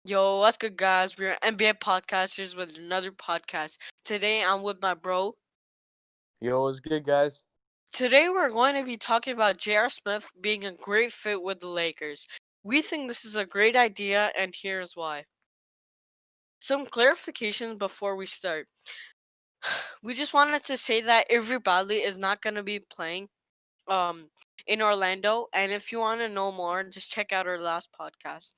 Yo, what's good, guys? We're NBA podcasters with another podcast. Today, I'm with my bro. Yo, what's good, guys? Today, we're going to be talking about J.R. Smith being a great fit with the Lakers. We think this is a great idea, and here's why. Some clarifications before we start. We just wanted to say that Avery Bradley is not going to be playing in Orlando, and if you want to know more, just check out our last podcast.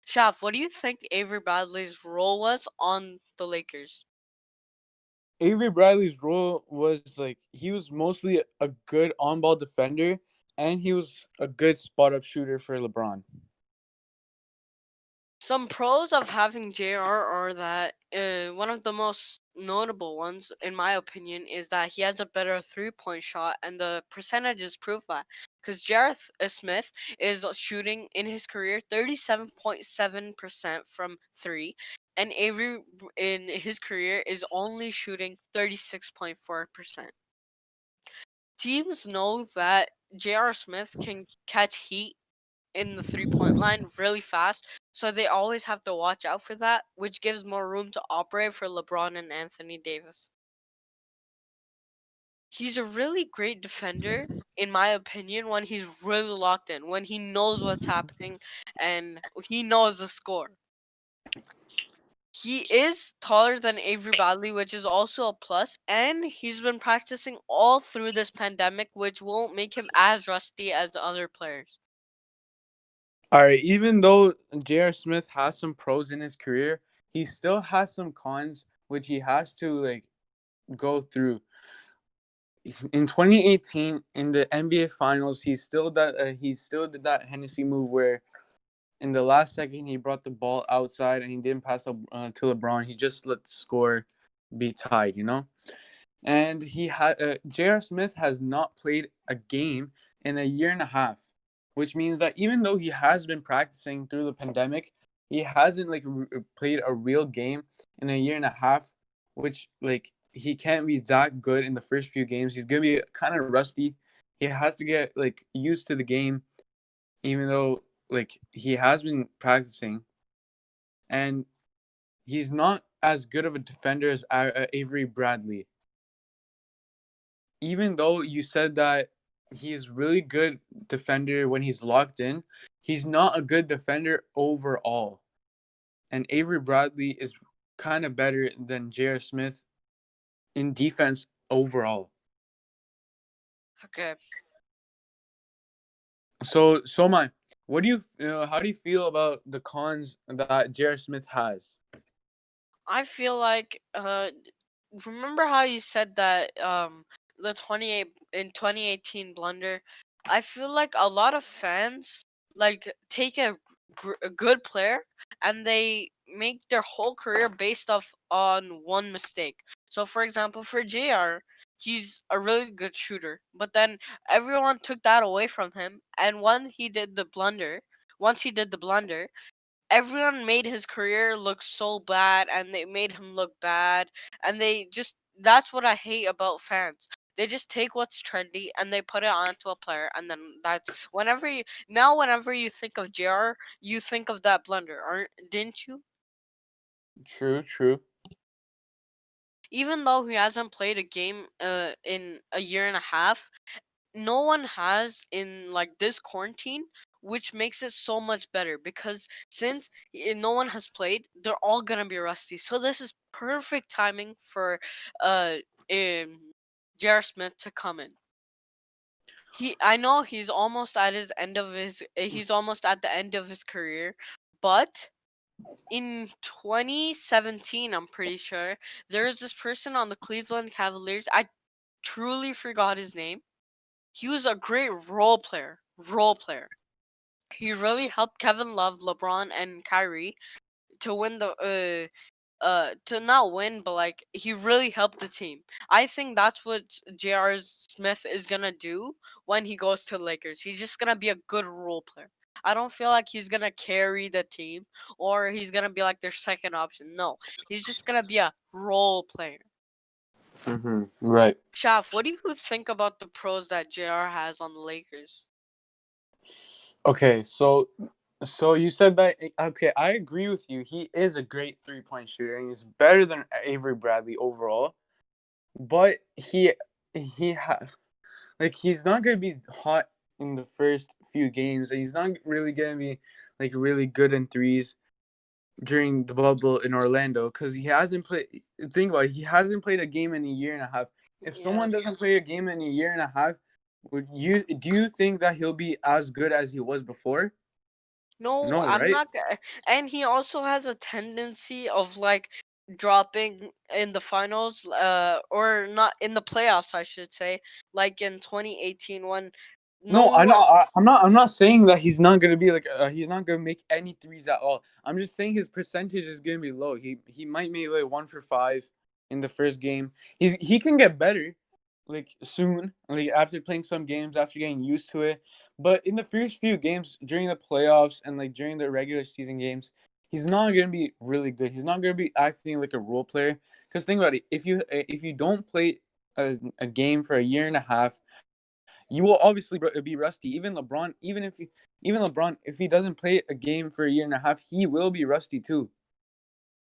Shaf, what do you think Avery Bradley's role was on the Lakers? Avery Bradley's role was he was mostly a good on-ball defender, and he was a good spot-up shooter for LeBron. Some pros of having JR are that one of the most notable ones, in my opinion, is that he has a better 3-point shot, and the percentages prove that. Because Smith is shooting in his career 37.7% from 3, and Avery in his career is only shooting 36.4%. Teams know that J.R. Smith can catch heat in the 3-point line really fast, so they always have to watch out for that, which gives more room to operate for LeBron and Anthony Davis. He's a really great defender, in my opinion, when he's really locked in, when he knows what's happening and he knows the score. He is taller than Avery Bradley, which is also a plus, and he's been practicing all through this pandemic, which won't make him as rusty as other players. All right, even though J.R. Smith has some pros in his career, he still has some cons which he has to go through. In 2018, in the NBA Finals, he still did that Hennessy move where in the last second he brought the ball outside and he didn't pass to LeBron. He just let the score be tied. And J.R. Smith has not played a game in a year and a half, which means that even though he has been practicing through the pandemic, he hasn't played a real game in a year and a half, which he can't be that good in the first few games. He's gonna be kind of rusty. He has to get used to the game, even though he has been practicing, and he's not as good of a defender as Avery Bradley. Even though you said that he's really good defender when he's locked in, he's not a good defender overall. And Avery Bradley is kind of better than J.R. Smith in defense overall. Okay. So, Somai, what do how do you feel about the cons that J.R. Smith has? I feel like remember how you said that the 2018 blunder. I feel like a lot of fans take a good player and they make their whole career based off on one mistake. So for example, for JR, he's a really good shooter, but then everyone took that away from him, and once he did the blunder, everyone made his career look so bad, and they made him look bad, and that's what I hate about fans. They just take what's trendy and they put it onto a player, and then that's whenever you think of JR, you think of that blunder, aren't didn't you? True, true. Even though he hasn't played a game in a year and a half, no one has in this quarantine, which makes it so much better because since no one has played, they're all gonna be rusty. So this is perfect timing for uh J.R. Smith to come in. I know he's almost at the end of his career, but in 2017, I'm pretty sure there's this person on the Cleveland Cavaliers. I truly forgot his name. He was a great role player. Role player. He really helped Kevin Love, LeBron, and Kyrie to win to not win, but he really helped the team. I think that's what J.R. Smith is gonna do when he goes to the Lakers. He's just gonna be a good role player. I don't feel like he's gonna carry the team or he's gonna be like their second option. No, he's just gonna be a role player. Mm-hmm. Right. Shaf, what do you think about the pros that JR has on the Lakers? Okay, so So you said that okay, I agree with you. He is a great 3-point shooter and he's better than Avery Bradley overall. But he like he's not gonna be hot in the first few games. He's not really gonna be like really good in threes during the bubble in Orlando because he hasn't played. Think about it, he hasn't played a game in a year and a half. If Yeah. someone doesn't play a game in a year and a half, would you do you think that he'll be as good as he was before? No, No, I'm right? not. And he also has a tendency of like dropping in the finals, or not in the playoffs, I should say. Like in 2018, when no No, I know. one. I'm not. I'm not saying that he's not gonna be like. He's not gonna make any threes at all. I'm just saying his percentage is gonna be low. He might make like 1 for 5 in the first game. He can get better, like soon, like after playing some games, after getting used to it. But in the first few games during the playoffs and like during the regular season games, he's not gonna be really good. He's not gonna be acting like a role player. Because think about it, if you don't play a game for a year and a half, you will obviously be rusty. Even LeBron, if he doesn't play a game for a year and a half, he will be rusty too.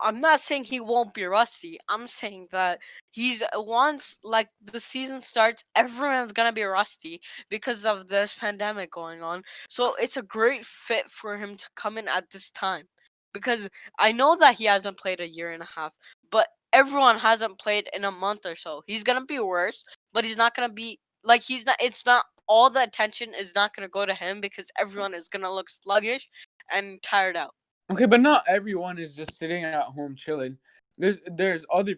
I'm not saying he won't be rusty. I'm saying that he's once like the season starts, everyone's gonna be rusty because of this pandemic going on. So it's a great fit for him to come in at this time, because I know that he hasn't played a year and a half, but everyone hasn't played in a month or so. He's gonna be worse, but he's not gonna be like he's not. It's not all the attention is not gonna go to him because everyone is gonna look sluggish and tired out. Okay, but not everyone is just sitting at home chilling. There's other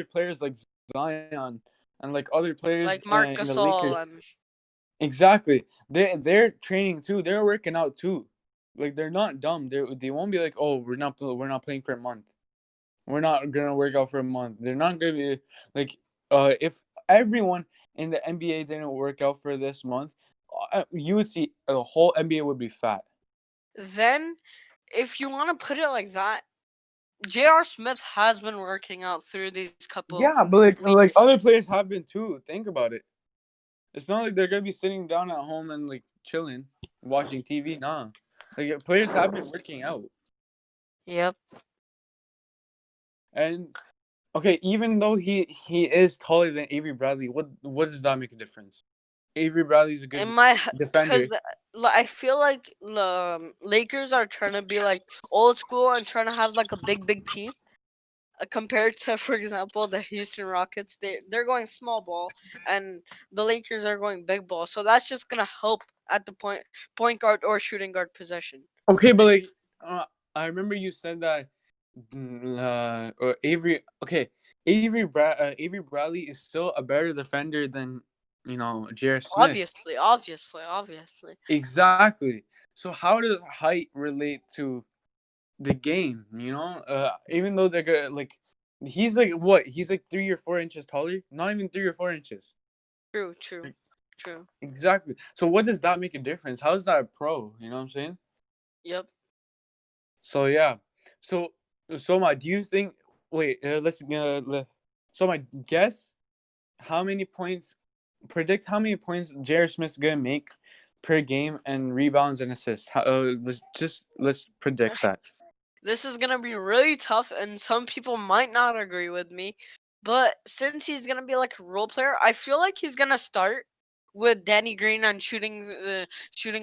players like Zion and like other players Like Mark in the Lakers. Gasol and Exactly, they're training too. They're working out too. Like they're not dumb. They won't be like, oh, we're not playing for a month. We're not gonna work out for a month. They're not gonna be like if everyone in the NBA didn't work out for this month, you would see the whole NBA would be fat. then, if you want to put it like that, J.R. Smith has been working out through these couple of Yeah, but like weeks. other players have been too. Think about it. It's not like they're gonna be sitting down at home and like chilling, watching TV. Nah, like players have been working out. Yep. And okay, even though he is taller than Avery Bradley, what does that make a difference? Avery Bradley's a In good my, because defender. I feel like the Lakers are trying to be like old school and trying to have like a big team, compared to, for example, the Houston Rockets. They're going small ball, and the Lakers are going big ball. So that's just gonna help at the point guard or shooting guard Okay, but position. like I remember you said that Avery. Okay, Avery Bradley is still a better defender than J.R. Smith. Obviously. Exactly. So how does height relate to the game? Even though they're good, like he's like what? He's like 3 or 4 inches taller. Not even 3 or 4 inches. True. Like, True. exactly. So what does that make a difference? How is that a pro? You know what I'm saying? Yep. So yeah. So Soma, do you think? Wait, so my guess. How many points? Predict how many points J.R. Smith's gonna make per game and rebounds and assists. Let's predict that. This is gonna be really tough, and some people might not agree with me. But since he's gonna be like a role player, I feel like he's gonna start with Danny Green on shooting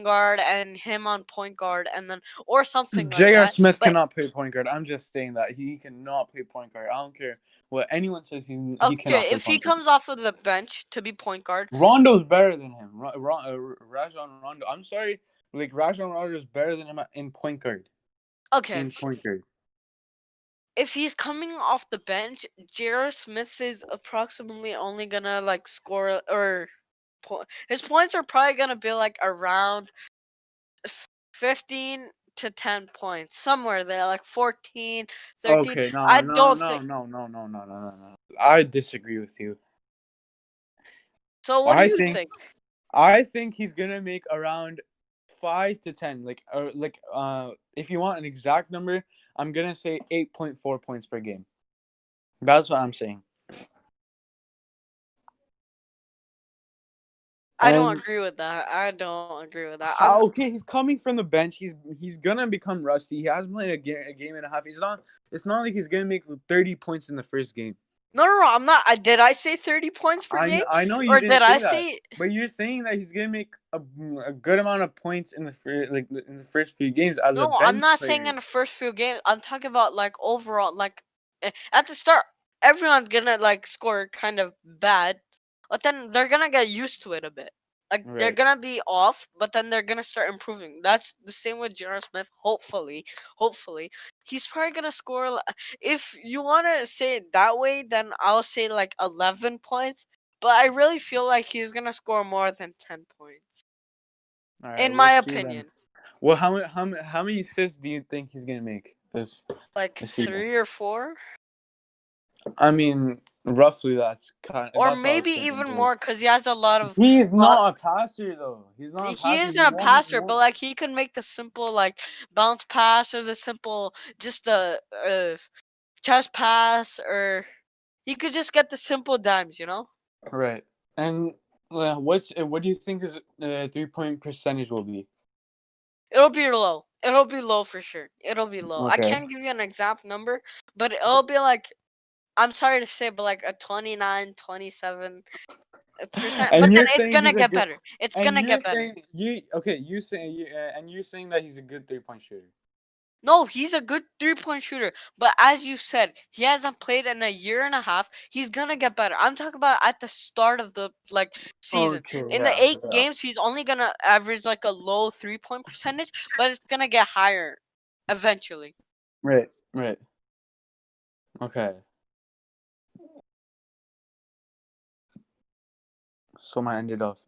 guard, and him on point guard, and then or something like J.R. that. Smith But cannot play point guard. I'm just saying that he cannot play point guard. I don't care what anyone says. He cannot okay, play if he point guard. comes off of the bench to be point guard, Rondo's better than him. Rajon Rondo. I'm sorry, like Rajon Rondo is better than him in point guard. okay. In point guard. If he's coming off the bench, J.R. Smith is approximately only gonna like score or his points are probably gonna be like around 15 to 10 points, somewhere there, like 14, 13. Okay, no, I no, don't no, think no, no, no, no, no, no, no. I disagree with you. so. What do I you think think? I think he's gonna make around 5 to 10. If you want an exact number, I'm gonna say 8.4 points per game. That's what I'm saying. I don't And agree with that. I don't agree with that. I'm how? Okay, he's coming from the bench. He's gonna become rusty. He hasn't played a game and a half. He's not. It's not like he's gonna make 30 points in the first game. no. I'm not. Did I say 30 points per game, I know you or didn't did I say that, say but you're saying that he's gonna make a good amount of points in the in the first few games as a no? I'm bench not saying player. in the first few games. I'm talking about like overall. Like at the start, everyone's gonna like score kind of bad, but then they're gonna get used to it a bit. Like they're Right. gonna be off, but then they're gonna start improving. That's the same with J.R. Smith. Hopefully, he's probably gonna score. If you wanna say it that way, then I'll say like 11 points. But I really feel like he's gonna score more than 10 points, All right. in We'll my see then. opinion. Well, how many assists do you think he's gonna make Like this season? 3 or 4, I mean, roughly or that's what I was maybe thinking even too. more, because he has a lot of. He's lot not a passer though. He's not a he passer. isn't He a won't make passer, but more. like he can make the simple like bounce pass or the simple just the chest pass, or he could just get the simple dimes, you know? Right. And what do you think his 3-point percentage will be? It'll be low. It'll be low for sure. It'll be low. I Okay. can't give you an exact number, but it'll be like, I'm sorry to say, but like a 29, 27%. But And then you're it's saying gonna he's a get good. better. It's And gonna you're get better. saying and you're saying that he's a good 3-point shooter. No, he's a good 3-point shooter. But as you said, he hasn't played in a year and a half. He's gonna get better. I'm talking about at the start of the like season. Okay. In the Yeah. 8 games, he's only gonna average like a low 3-point percentage, but it's gonna get higher eventually. Right. Right. Okay. So my ended off.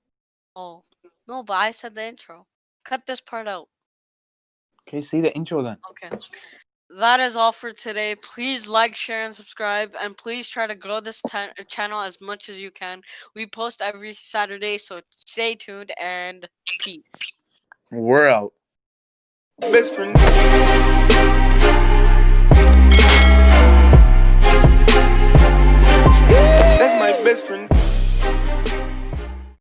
Oh. No, but I said the intro. Cut this part out. Okay. See the intro then. Okay. That is all for today. Please like, share, and subscribe. And please try to grow this channel as much as you can. We post every Saturday, so stay tuned and peace. We're out. Best friend.